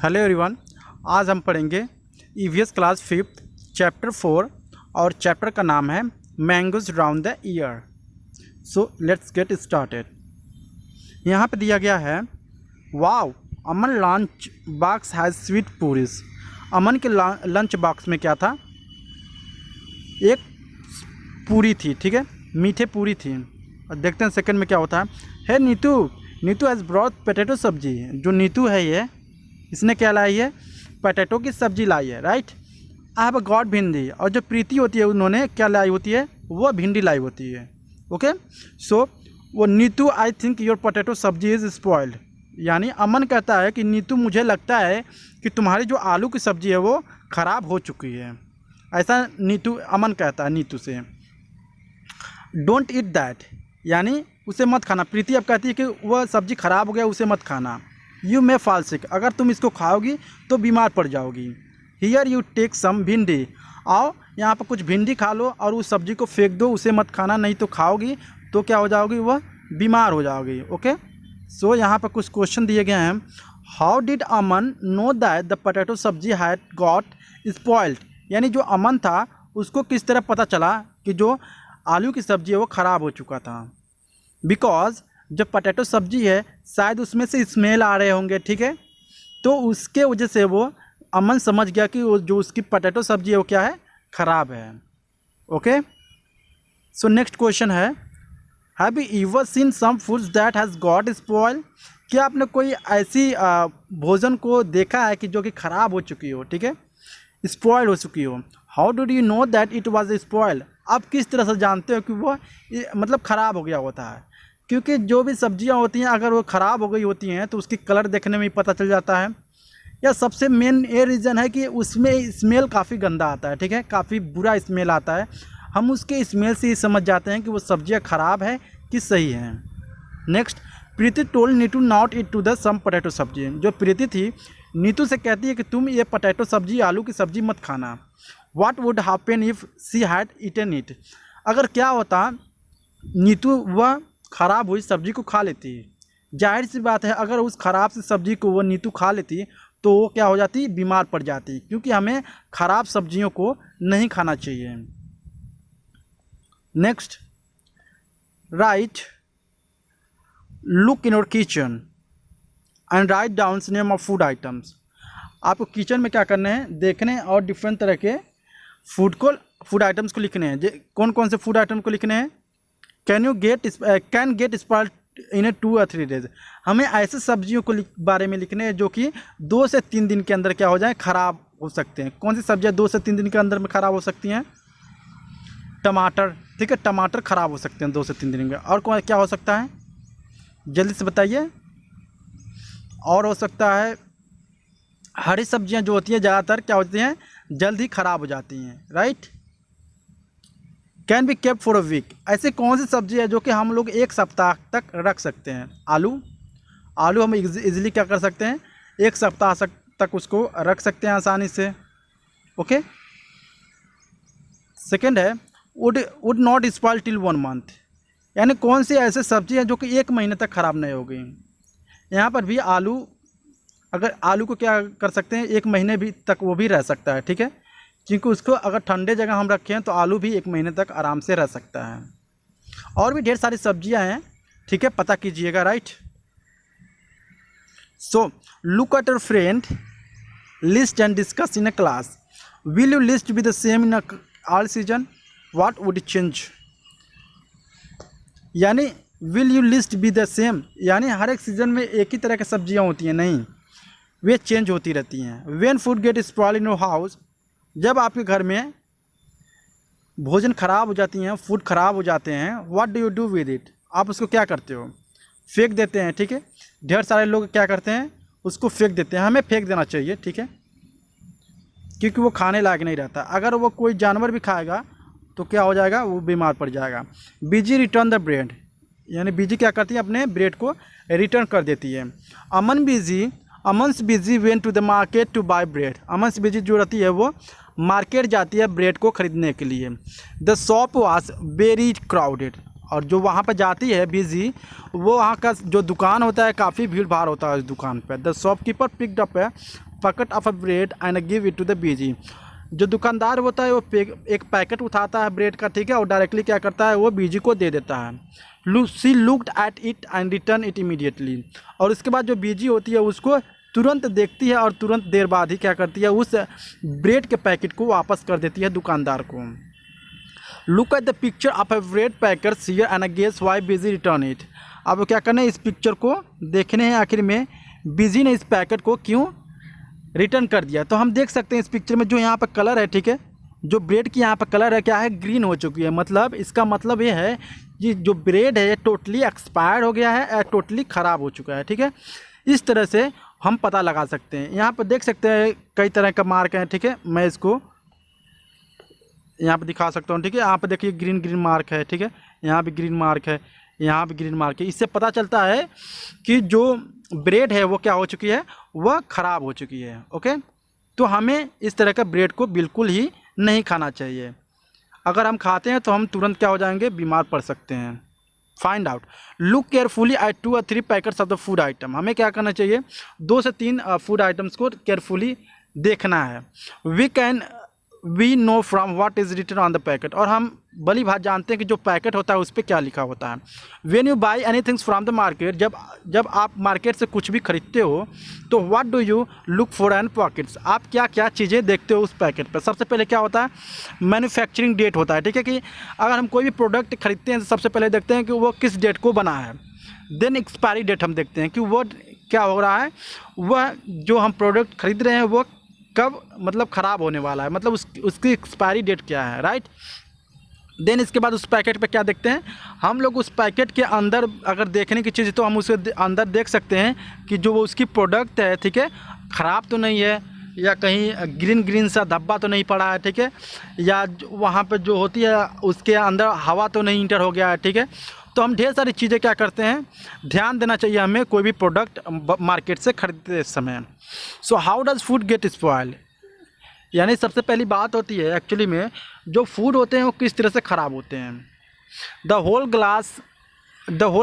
Hello everyone. आज हम पढ़ेंगे ईवीएस क्लास 5th चैप्टर 4 और चैप्टर का नाम है mangoes round the year. So let's get started. यहाँ पे दिया गया है wow Aman lunch box has sweet puris. Aman के लंच बॉक्स में क्या था? एक पूरी थी, ठीक है, मीठे पूरी थी। और देखते हैं सेकंड में क्या होता है। है Neetu has brought potato sabzi. जो नीतू है ये इसने क्या लाई है? पोटैटो की सब्जी लाई है, राइट। आई हैव गॉट भिंडी। और जो प्रीति होती है उन्होंने क्या लाई होती है? वो भिंडी लाई होती है। ओके, सो वो Neetu I think your potato सब्जी इज़ स्पॉइल्ड। यानी अमन कहता है कि नीतू मुझे लगता है कि तुम्हारी जो आलू की सब्जी है वो ख़राब हो चुकी है। ऐसा नीतू अमन कहता है नीतू से। डोंट ईट दैट, यानी उसे मत खाना। प्रीति अब कहती है कि वह सब्ज़ी ख़राब हो गया, उसे मत खाना। यू मे फॉल सिक, अगर तुम इसको खाओगी तो बीमार पड़ जाओगी। हियर यू टेक सम भिंडी, आओ यहाँ पर कुछ भिंडी खा लो और उस सब्ज़ी को फेंक दो, उसे मत खाना, नहीं तो खाओगी तो क्या हो जाओगी? वह बीमार हो जाओगी। ओके, सो यहाँ पर कुछ क्वेश्चन दिए गए हैं। How did Aman know that the potato सब्जी हैड गॉट स्पॉइल्ड, यानी जो अमन था उसको किस तरह पता चला कि जो आलू की सब्ज़ी है वो ख़राब हो चुका था? बिकॉज जब पोटैटो सब्जी है शायद उसमें से स्मेल आ रहे होंगे, ठीक है, तो उसके वजह से वो अमन समझ गया कि वो जो उसकी पोटैटो सब्जी है वो क्या है? ख़राब है। ओके, सो नेक्स्ट क्वेश्चन है, have you ever seen some foods that has got spoil. क्या आपने कोई ऐसी भोजन को देखा है कि जो कि ख़राब हो चुकी हो, ठीक है, स्पॉइल हो चुकी हो? How do you know that it was spoil, आप किस तरह से जानते हो कि वो मतलब ख़राब हो गया होता है? क्योंकि जो भी सब्जियां होती हैं अगर वो ख़राब हो गई होती हैं तो उसकी कलर देखने में ही पता चल जाता है। या सबसे मेन ये रीज़न है कि उसमें स्मेल काफ़ी गंदा आता है, ठीक है, काफ़ी बुरा स्मेल आता है। हम उसके स्मेल से ही समझ जाते हैं कि वो सब्जियां ख़राब है कि सही हैं। Next, Preeti told Neetu not eat to the some potato sabzi. जो प्रीति थी नीतू से कहती है कि तुम ये पोटैटो सब्जी, आलू की सब्ज़ी मत खाना। What would happen if she had eaten it, अगर क्या होता नीतू वह ख़राब हुई सब्ज़ी को खा लेती। जाहिर सी बात है अगर उस ख़राब सी सब्ज़ी को वो नीतू खा लेती तो वो क्या हो जाती? बीमार पड़ जाती, क्योंकि हमें ख़राब सब्जियों को नहीं खाना चाहिए। Next, right look in your kitchen and write down name of food items. आपको किचन में क्या करना है? देखने और डिफरेंट तरह के फूड आइटम्स को लिखने हैं। कौन कौन से फूड आइटम को लिखने हैं? Can get spoiled in 2 or 3 days। हमें ऐसे सब्जियों को बारे में लिखने हैं जो कि 2 से 3 दिन के अंदर क्या हो जाए? ख़राब हो सकते हैं। कौन सी सब्जियां 2 से 3 दिन के अंदर में ख़राब हो सकती हैं? टमाटर, ठीक है, टमाटर ख़राब हो सकते हैं 2 से 3 दिन में। और कौन क्या हो सकता है? जल्दी से बताइए। और हो सकता है हरी सब्जियां जो होती हैं ज़्यादातर क्या होती हैं? जल्द ही ख़राब हो जाती हैं, right. Can be kept for a week, ऐसे कौन सी सब्जी है जो कि हम लोग 1 सप्ताह तक रख सकते हैं? आलू हम इजीली क्या कर सकते हैं? 1 सप्ताह तक उसको रख सकते हैं आसानी से। ओके, सेकंड है would not spoil till 1 month, यानी कौन सी ऐसे सब्जी है जो कि 1 महीने तक ख़राब नहीं होगी? यहाँ पर भी आलू को क्या कर सकते हैं? 1 महीने भी तक वो भी रह सकता है, ठीक है, क्योंकि उसको अगर ठंडे जगह हम रखें तो आलू भी 1 महीने तक आराम से रह सकता है। और भी ढेर सारी सब्जियां हैं, ठीक है, पता कीजिएगा, right. So look at your friend list and discuss in a class. Will you list be the same in all season? What would change, यानी will you list be the same, यानी हर एक सीज़न में एक ही तरह की सब्जियां होती हैं? नहीं, वे चेंज होती रहती हैं। When food gate spoiled in your house, जब आपके घर में भोजन ख़राब हो जाती हैं, फूड ख़राब हो जाते हैं, what do you do with it, आप उसको क्या करते हो? फेंक देते हैं, ठीक है। ढेर सारे लोग क्या करते हैं? उसको फेंक देते हैं। हमें फेंक देना चाहिए, ठीक है, क्योंकि वो खाने लायक नहीं रहता। अगर वो कोई जानवर भी खाएगा तो क्या हो जाएगा? वो बीमार पड़ जाएगा। बीजी रिटर्न द ब्रेड, यानी बीजी क्या करती है? अपने ब्रेड को रिटर्न कर देती है। Aman's Bijji went to the market to buy bread, Aman's Bijji जो रहती है वो मार्केट जाती है ब्रेड को ख़रीदने के लिए। The shop was very crowded, और जो वहाँ पर जाती है बिजी, वो वहाँ का जो दुकान होता है काफ़ी भीड़ भाड़ होता है उस दुकान पर। The shopkeeper picked up packet of a bread and give it to the Bijji. जो दुकानदार होता है वो एक पैकेट उठाता है ब्रेड का, ठीक है, और डायरेक्टली क्या करता है वो बीजी को दे देता है। She looked at it and return it immediately. और उसके बाद जो बीजी होती है उसको तुरंत देखती है और तुरंत देर बाद ही क्या करती है उस ब्रेड के पैकेट को वापस कर देती है दुकानदार को। Look at the picture of a bread packet here and guess why busy return it. अब क्या करना है, इस पिक्चर को देखने हैं आखिर में बिजी ने इस पैकेट को क्यों रिटर्न कर दिया। तो हम देख सकते हैं इस पिक्चर में जो यहाँ पर कलर है, ठीक है, जो ब्रेड की यहाँ पर कलर है क्या है, ग्रीन हो चुकी है। मतलब इसका मतलब ये है कि जो ब्रेड है टोटली एक्सपायर हो गया है या टोटली ख़राब हो चुका है, ठीक है। इस तरह से हम पता लगा सकते हैं। यहाँ पर देख सकते हैं कई तरह का मार्क है, ठीक है, मैं इसको यहाँ पे दिखा सकता हूँ, ठीक है। यहाँ पे देखिए ग्रीन ग्रीन मार्क है, ठीक है, यहाँ भी ग्रीन मार्क है, यहाँ भी ग्रीन मार्क है। इससे पता चलता है कि जो ब्रेड है वो क्या हो चुकी है, वह ख़राब हो चुकी है। ओके, तो हमें इस तरह का ब्रेड को बिल्कुल ही नहीं खाना चाहिए। अगर हम खाते हैं तो हम तुरंत क्या हो जाएंगे, बीमार पड़ सकते हैं। Find out, look carefully at 2 or 3 packets of the food item. हमें क्या करना चाहिए, 2 से 3 फूड आइटम्स को केयरफुली देखना है। We know from what is written on the packet. और हम भली भात जानते हैं कि जो पैकेट होता है उस पर क्या लिखा होता है। When you buy any things from the market, जब आप मार्केट से कुछ भी खरीदते हो तो what do you look for an pockets. आप क्या क्या चीज़ें देखते हो उस पैकेट पर। सबसे पहले क्या होता है, मैन्युफैक्चरिंग डेट होता है, ठीक है, कि अगर हम कोई भी प्रोडक्ट खरीदते हैं तो सबसे पहले देखते हैं कि वो किस डेट को बना है। देन एक्सपायरी डेट हम देखते हैं कि वो क्या हो रहा है, वह जो हम प्रोडक्ट खरीद रहे हैं वो कब मतलब ख़राब होने वाला है, मतलब उसकी एक्सपायरी डेट क्या है, राइट। देन इसके बाद उस पैकेट पे क्या देखते हैं हम लोग, उस पैकेट के अंदर अगर देखने की चीज़ तो हम उसके अंदर देख सकते हैं कि जो वो उसकी प्रोडक्ट है, ठीक है, ख़राब तो नहीं है, या कहीं ग्रीन ग्रीन सा धब्बा तो नहीं पड़ा है, ठीक है, या वहाँ पे जो होती है उसके अंदर हवा तो नहीं इंटर हो गया है, ठीक है। तो हम ढेर सारी चीज़ें क्या करते हैं, ध्यान देना चाहिए हमें कोई भी प्रोडक्ट मार्केट से खरीदते समय। So how does food gate spoiled, यानी सबसे पहली बात होती है एक्चुअली में जो फूड होते हैं वो किस तरह से ख़राब होते हैं। The whole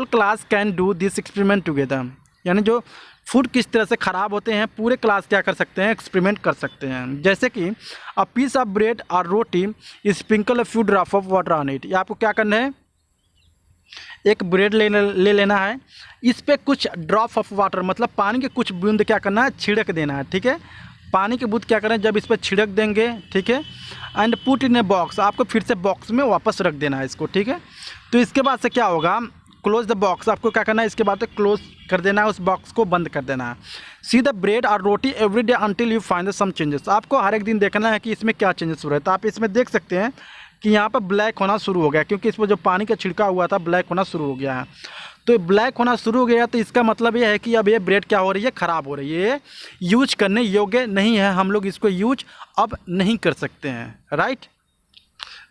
class can do this experiment together. यानी जो फूड किस तरह से ख़राब होते हैं पूरे क्लास क्या कर सकते हैं, एक्सपेरिमेंट कर सकते हैं। जैसे कि अ पीस ऑफ ब्रेड और roti sprinkle a few drop of water on it. ये आपको क्या करना है, एक ब्रेड ले लेना है, इस पर कुछ ड्रॉप ऑफ वाटर मतलब पानी के कुछ बूंद क्या करना है, छिड़क देना है, ठीक है। पानी के बूंद क्या करें, जब इस पर छिड़क देंगे, ठीक है, and put in a box, आपको फिर से बॉक्स में वापस रख देना है इसको, ठीक है। तो इसके बाद से क्या होगा, क्लोज द बॉक्स, आपको क्या करना है, इसके बाद क्लोज कर देना है, उस बॉक्स को बंद कर देना है। सी द ब्रेड और roti every day until you find some changes. आपको हर एक दिन देखना है कि इसमें क्या चेंजेस हो रहे हैं। तो आप इसमें देख सकते हैं कि यहाँ पर ब्लैक होना शुरू हो गया, क्योंकि इस पर जो पानी का छिड़का हुआ था ब्लैक होना शुरू हो गया है। तो ब्लैक होना शुरू हो गया तो इसका मतलब ये है कि अब ये ब्रेड क्या हो रही है, ख़राब हो रही है, ये यूज करने योग्य नहीं है, हम लोग इसको यूज अब नहीं कर सकते हैं, right.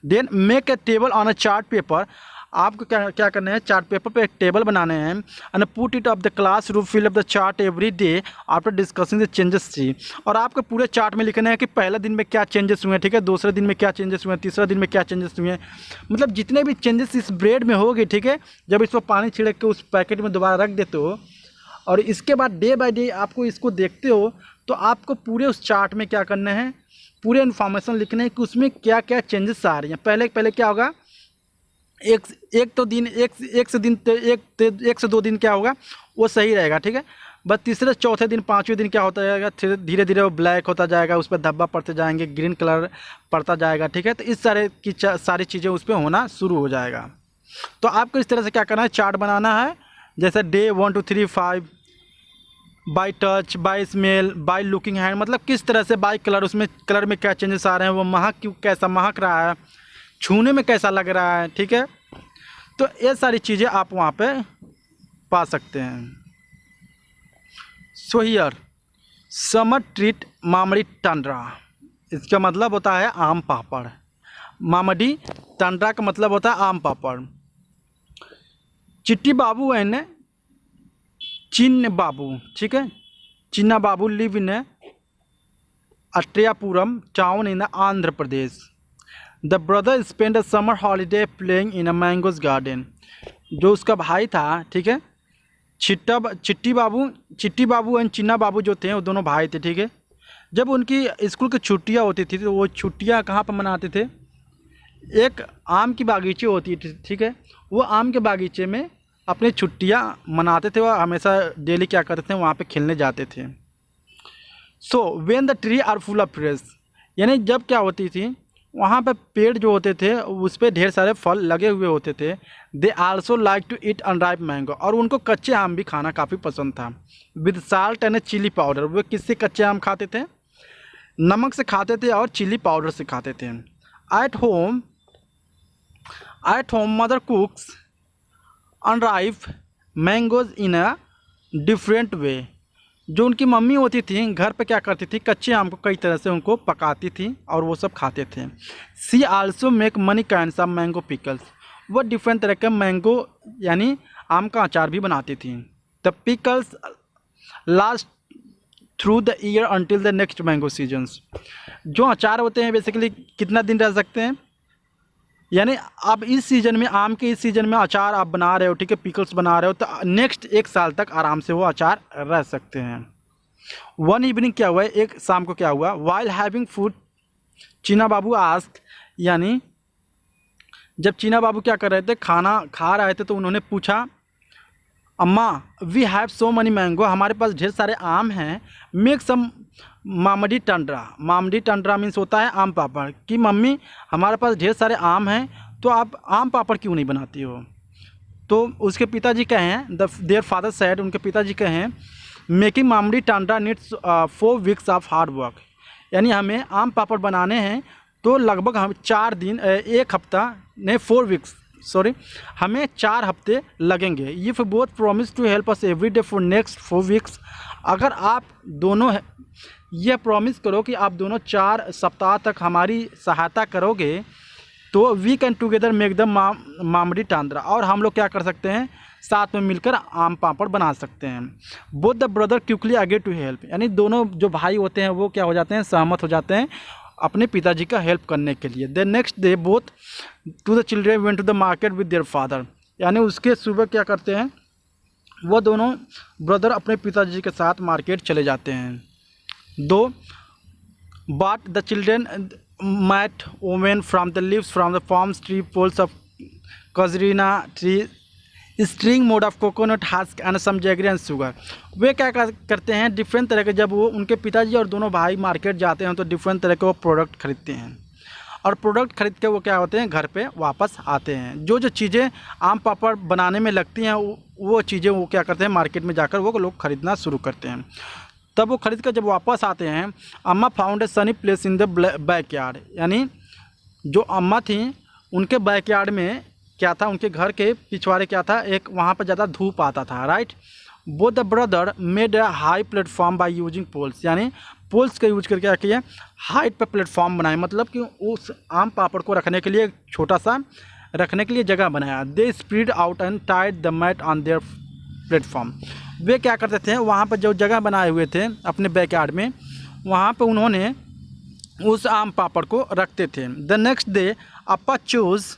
Then make a table on a chart paper. आपको क्या करना है, चार्ट पेपर पे एक टेबल बनाने हैं and put it of the classroom, fill up the chart every day after discussing the changes see. और आपको पूरे चार्ट में लिखना है कि पहले दिन में क्या चेंजेस हुए हैं, ठीक है, दूसरे दिन में क्या चेंजेस हुए हैं, तीसरे दिन में क्या चेंजेस हुए हैं, मतलब जितने भी चेंजेस इस ब्रेड में होगी, ठीक है। जब इस पर पानी छिड़क के उस पैकेट में दोबारा रख देते हो और इसके बाद डे बाय डे आपको इसको देखते हो तो आपको पूरे उस चार्ट में क्या करना है, पूरे इन्फॉर्मेशन लिखना है कि उसमें क्या क्या चेंजेस आ रही हैं। पहले क्या होगा, एक से दो दिन क्या होगा वो सही रहेगा, ठीक है। बस तीसरे चौथे दिन पाँचवें दिन क्या होता जाएगा, धीरे धीरे वो ब्लैक होता जाएगा, उस पर धब्बा पड़ते जाएंगे, ग्रीन कलर पड़ता जाएगा, ठीक है। तो इस सारी चीज़ें उस पर होना शुरू हो जाएगा। तो आपको इस तरह से क्या करना है, चार्ट बनाना है, जैसे day 1 2 3 5 by touch, by smell, by looking hand, मतलब किस तरह से, बाय कलर, उसमें कलर में क्या चेंजेस आ रहे हैं, वो कैसा महक रहा है, छूने में कैसा लग रहा है, ठीक है। तो ये सारी चीज़ें आप वहाँ पे पा सकते हैं। सो हियर समर ट्रीट मामड़ी टंडरा, इसका मतलब होता है आम पापड़। मामड़ी टंडरा का मतलब होता है आम पापड़। चिट्टी बाबू एंड चिन्न बाबू, ठीक है, Chinna Babu live in Atreyapuram town in Andhra Pradesh. The brother spend a summer holiday playing in a mangoes garden. जो उसका भाई था, ठीक है, चिट्टी बाबू एंड चिन्ना बाबू जो थे वो दोनों भाई थे, ठीक है। जब उनकी स्कूल की छुट्टियां होती थी तो वो छुट्टियां कहाँ पर मनाते थे, एक आम की बागीचे होती थी, ठीक है, वो आम के बागीचे में अपनी छुट्टियां मनाते थे और हमेशा डेली क्या करते थे, वहाँ पे खेलने जाते थे। So when the tree are full of fresh, यानी जब क्या होती थी, वहाँ पे पेड़ जो होते थे उस पर ढेर सारे फल लगे हुए होते थे। They also like to eat unripe mango, और उनको कच्चे आम भी खाना काफ़ी पसंद था। With salt and chilli powder, वे किससे कच्चे आम खाते थे, नमक से खाते थे और चिली पाउडर से खाते थे। At home mother कुक्स unripe mangoes in a different way, जो उनकी मम्मी होती थी घर पे क्या करती थी, कच्चे आम को कई तरह से उनको पकाती थी और वो सब खाते थे। She also make many kinds of mango pickles, वो डिफरेंट तरह के मैंगो यानी आम का अचार भी बनाती थी। The pickles last through the year until the next mango seasons, जो अचार होते हैं बेसिकली कितना दिन रह सकते हैं, यानी अब इस सीज़न में, आम के इस सीज़न में अचार आप बना रहे हो, ठीक है, पिकल्स बना रहे हो, तो नेक्स्ट 1 साल तक आराम से वो अचार रह सकते हैं। वन इवनिंग क्या हुआ है, एक शाम को क्या हुआ, वाइल हैविंग फूड चीना बाबू आस्क, यानी जब चीना बाबू क्या कर रहे थे, खाना खा रहे थे, तो उन्होंने पूछा, Amma we have so many mango, हमारे पास ढेर सारे आम हैं, मेक सम मामडी टंडरा, मामडी टंडरा मीन्स होता है आम पापड़, कि मम्मी हमारे पास ढेर सारे आम हैं तो आप आम पापड़ क्यों नहीं बनाती हो। तो उसके पिताजी कहें, देयर फादर सेड, उनके पिताजी कहें, making mamidi tandra needs 4 weeks of hard work, यानी हमें आम पापड़ बनाने हैं तो लगभग हम 4 दिन, 1 हफ्ता नहीं 4 वीक्स सॉरी, हमें 4 हफ्ते लगेंगे। If both promise to help us every day for next 4 weeks, अगर आप दोनों यह प्रॉमिस करो कि आप दोनों 4 सप्ताह तक हमारी सहायता करोगे, तो we can together make the mamidi tandra, और हम लोग क्या कर सकते हैं, साथ में मिलकर आम पापड़ बना सकते हैं। बोथ द ब्रदर क्विकली आगे टू हेल्प, यानी दोनों जो भाई होते हैं वो क्या हो जाते हैं, सहमत हो जाते हैं अपने पिताजी का हेल्प करने के लिए। The next day both to the children went to the market with their father, यानी उसके सुबह क्या करते हैं, वो दोनों ब्रदर अपने पिताजी के साथ मार्केट चले जाते हैं। दो but the children mat omen from the leaves from the farms tree poles of casuarina tree string made of coconut husk and some jaggery and sugar, वे क्या करते हैं, डिफरेंट तरह के, जब वो उनके पिताजी और दोनों भाई मार्केट जाते हैं तो डिफरेंट तरह के वो प्रोडक्ट खरीदते हैं, और प्रोडक्ट खरीद के वो क्या होते हैं, घर पे वापस आते हैं। जो जो चीज़ें आम पापड़ बनाने में लगती हैं वो चीज़ें वो क्या करते हैं, मार्केट में जाकर वो लोग खरीदना शुरू करते हैं। तब वो खरीद कर जब वापस आते हैं, अम्मा found a Sunny place in the backyard, यानी जो अम्मा थी उनके बैकयार्ड में क्या था, उनके घर के पिछवाड़े क्या था, एक वहाँ पर ज़्यादा धूप आता था, right. Both the brother made a high platform by using poles, यानी पोल्स का यूज करके क्या किया, हाइट पर प्लेटफॉर्म बनाए, मतलब कि उस आम पापड़ को रखने के लिए एक छोटा सा रखने के लिए जगह बनाया। They spread out and tied the mat on their platform, वे क्या करते थे, वहाँ पर जो जगह बनाए हुए थे अपने बैकयार्ड में, वहाँ पर उन्होंने उस आम पापड़ को रखते थे। The next day Appa choose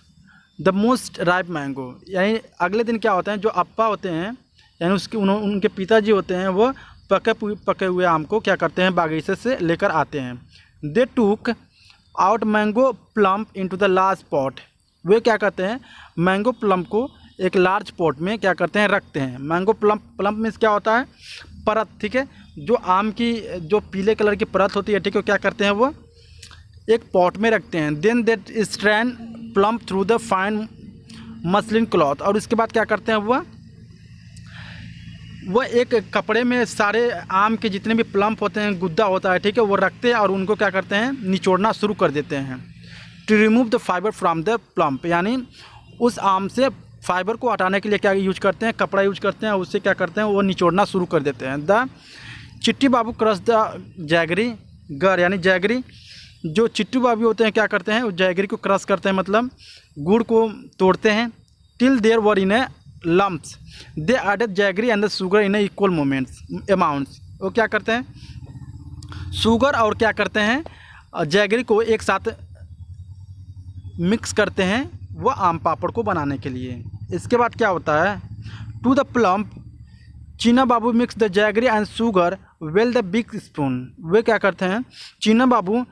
the most ripe mango, यानी अगले दिन क्या होता है, जो अप्पा होते हैं यानी उनके पिताजी होते हैं, वो पके हुए आम को क्या करते हैं, बागीचे से लेकर आते हैं। They took out mango plump into the large pot, वे क्या करते हैं, मैंगो प्लम्प को एक लार्ज पॉट में क्या करते हैं, रखते हैं। मैंगो प्लम्प मीन्स क्या होता है, परत, ठीक है, जो आम की जो पीले कलर की परत होती है, ठीक है, क्या करते हैं, वो एक पॉट में रखते हैं। Then that strand plump through the fine muslin cloth, और उसके बाद क्या करते हैं, वो एक कपड़े में सारे आम के जितने भी प्लम्प होते हैं, गुद्दा होता है, ठीक है, वो रखते हैं और उनको क्या करते हैं, निचोड़ना शुरू कर देते हैं। To remove the fibre from the plump, यानी उस आम से फाइबर को हटाने के लिए क्या यूज करते हैं, कपड़ा यूज करते हैं, उससे क्या करते हैं, वो निचोड़ना शुरू कर देते हैं। द चिट्टी बाबू क्रश द जैगरी गर, यानी जैगरी, जो चिट्टू बाबू होते हैं क्या करते हैं, उस जैगरी को क्रश करते हैं, मतलब गुड़ को तोड़ते हैं। Till there were in a lumps they added jaggery and the sugar in a equal amounts, वो क्या करते हैं, शुगर और क्या करते हैं, जैगरी को एक साथ मिक्स करते हैं वो आम पापड़ को बनाने के लिए। इसके बाद क्या होता है, to the plump Chinna Babu mix the jaggery and sugar well the big spoon. वे क्या करते हैं, चीना बाबू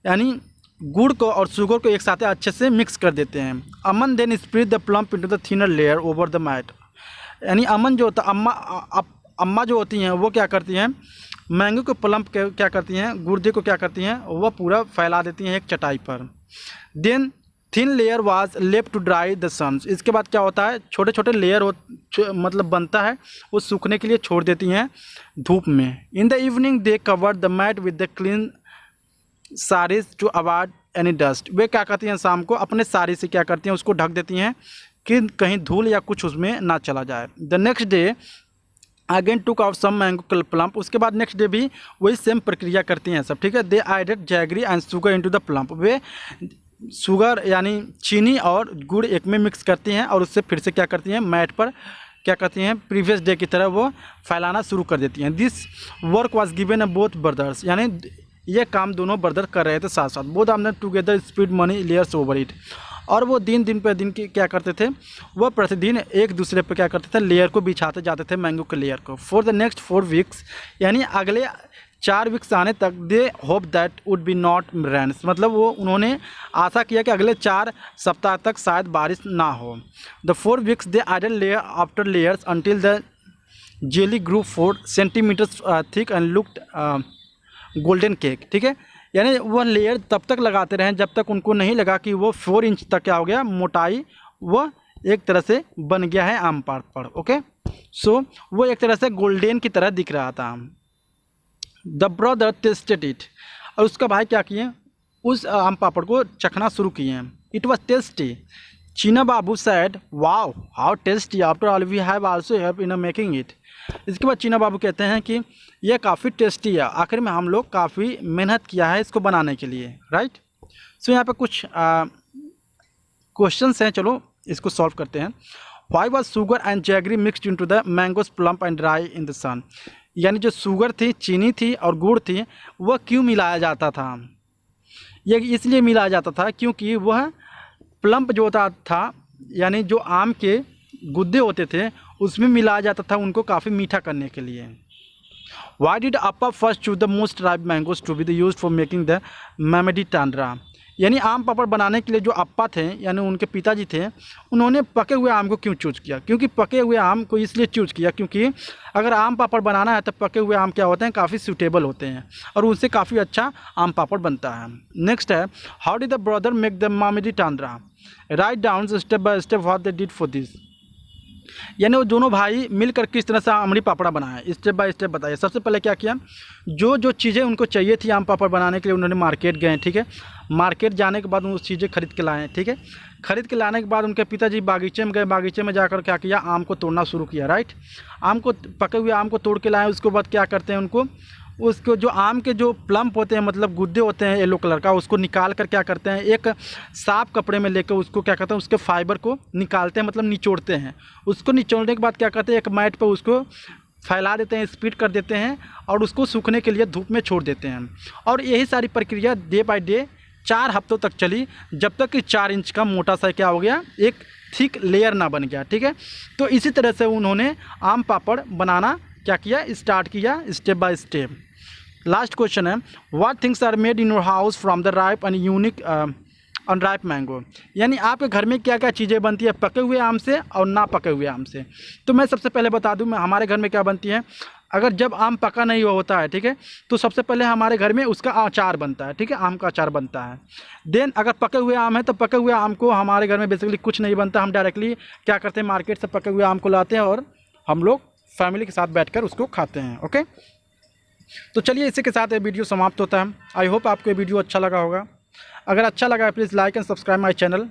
यानी गुड़ को और शुगर को एक साथ अच्छे से मिक्स कर देते हैं। Aman then spread the plump into the thinner layer over the mat. यानी अमन जो होता अम्मा जो होती हैं वो क्या करती हैं, मैंगो के प्लम्प क्या करती हैं, गुर्दे को क्या करती हैं, वह पूरा फैला देती हैं एक चटाई पर। Then thin layer was left to dry the suns. इसके बाद क्या होता है, छोटे छोटे लेयर मतलब बनता है, वो सूखने के लिए छोड़ देती हैं धूप में। In the evening they cover the mat with the clean saris to avoid any dust. वे क्या करती हैं, शाम को अपने साड़ी से क्या करती हैं, उसको ढक देती हैं कि कहीं धूल या कुछ उसमें ना चला जाए। The next day again took out some mango plump. उसके बाद नेक्स्ट डे भी वही सेम प्रक्रिया करती हैं सब, ठीक है। They added jaggery and sugar into the plump. वे शुगर यानी चीनी और गुड़ एक में मिक्स करती हैं और उससे फिर से क्या करती हैं, मैट पर क्या करती हैं, प्रीवियस डे की तरह वो फैलाना शुरू कर देती हैं। This work was given a both brothers. यानी ये काम दोनों ब्रदर कर रहे थे साथ साथ। Both are together spread many layers over it. और वो दिन पे दिन की क्या करते थे, वो प्रतिदिन एक दूसरे पे क्या करते थे, लेयर को बिछाते जाते थे मैंगो के लेयर को। फॉर द नेक्स्ट 4 वीक्स, यानी अगले 4 वीक्स आने तक they hope that would be not rains. मतलब वो उन्होंने आशा किया कि अगले 4 सप्ताह तक शायद बारिश ना हो। The 4 weeks they added layer after layers until the jelly grew 4 centimetres thick and looked golden cake, ठीक है। यानी वह लेयर तब तक लगाते रहे जब तक उनको नहीं लगा कि वो 4 इंच तक क्या हो गया, मोटाई वो एक तरह से बन गया है आम पापड़ पर। ओके, सो वो एक तरह से गोल्डन की तरह दिख रहा था। The brother tested it. और उसका भाई क्या किए, उस आम पापड़ को चखना शुरू किए। It was tasty. Chinna Babu said wow how tasty after all we have also help in making it. इसके बाद चीना बाबू कहते हैं कि यह काफ़ी टेस्टी है, आखिर में हम लोग काफ़ी मेहनत किया है इसको बनाने के लिए, राइट। सो यहाँ पे कुछ क्वेश्चंस हैं, चलो इसको सॉल्व करते हैं। Why was sugar and jaggery mixed into the mangoes plump and dry in the sun. यानी जो शुगर थी, चीनी थी और गुड़ थी, वह क्यों मिलाया जाता था? ये इसलिए मिलाया जाता था क्योंकि वह प्लम्प जो होता था, यानी जो आम के गुद्दे होते थे, उसमें मिलाया जाता था उनको काफ़ी मीठा करने के लिए। Why did Appa first choose the most ripe mangoes to be used for making the Mamadi Tandra? यानी आम पापड़ बनाने के लिए जो अप्पा थे, यानी उनके पिताजी थे, उन्होंने पके हुए आम को क्यों चूज़ किया? क्योंकि पके हुए आम को इसलिए चूज़ किया क्योंकि अगर आम पापड़ बनाना है तो पके हुए आम क्या होते हैं, काफ़ी सूटेबल होते हैं और उनसे काफ़ी अच्छा आम पापड़ बनता है। नेक्स्ट है, how did the brother make the Mamidi Tandra? Write down step by step what they did for this. यानी वो दोनों भाई मिलकर किस तरह से आमड़ी पापड़ा बनाया, स्टेप बाय स्टेप बताइए। सबसे पहले क्या किया, जो जो चीज़ें उनको चाहिए थी आम पापड़ बनाने के लिए, उन्होंने मार्केट गए, ठीक है। मार्केट जाने के बाद उन चीज़ें खरीद के लाए, ठीक है। खरीद के लाने के बाद उनके पिताजी बागीचे में गए, बागीचे में जाकर क्या किया, आम को तोड़ना शुरू किया, राइट। आम को, पके हुए आम को तोड़ के लाए। उसके बाद क्या करते हैं, उसको जो आम के जो प्लम्प होते हैं, मतलब गुद्दे होते हैं येलो कलर का, उसको निकाल कर क्या करते हैं, एक साफ कपड़े में लेकर उसको क्या करते हैं, उसके फाइबर को निकालते हैं, मतलब निचोड़ते हैं। उसको निचोड़ने के बाद क्या करते हैं, एक मैट पर उसको फैला देते हैं, स्प्रेड कर देते हैं और उसको सूखने के लिए धूप में छोड़ देते हैं। और यही सारी प्रक्रिया डे बाय डे 4 हफ्तों तक चली, जब तक कि 4 इंच का मोटा सा क्या हो गया, एक थिक लेयर ना बन गया, ठीक है। तो इसी तरह से उन्होंने आम पापड़ बनाना क्या किया, स्टार्ट किया step by step. Last question है, what things are made in your house from the ripe and unique unripe mango. यानी आपके घर में क्या क्या चीज़ें बनती है पके हुए आम से और ना पके हुए आम से। तो मैं सबसे पहले बता दूं, मैं हमारे घर में क्या बनती है, अगर जब आम पका नहीं होता है, ठीक है, तो सबसे पहले हमारे घर में उसका अचार बनता है, ठीक है, आम का अचार बनता है। देन अगर पके हुए आम है तो पके हुए आम को हमारे घर में बेसिकली कुछ नहीं बनता, हम डायरेक्टली क्या करते हैं, मार्केट से पके हुए आम को लाते हैं और हम लोग फैमिली के साथ बैठकर उसको खाते हैं। ओके, तो चलिए इसी के साथ ये वीडियो समाप्त होता है। आई होप आपको ये वीडियो अच्छा लगा होगा। अगर अच्छा लगा है please like and subscribe my channel.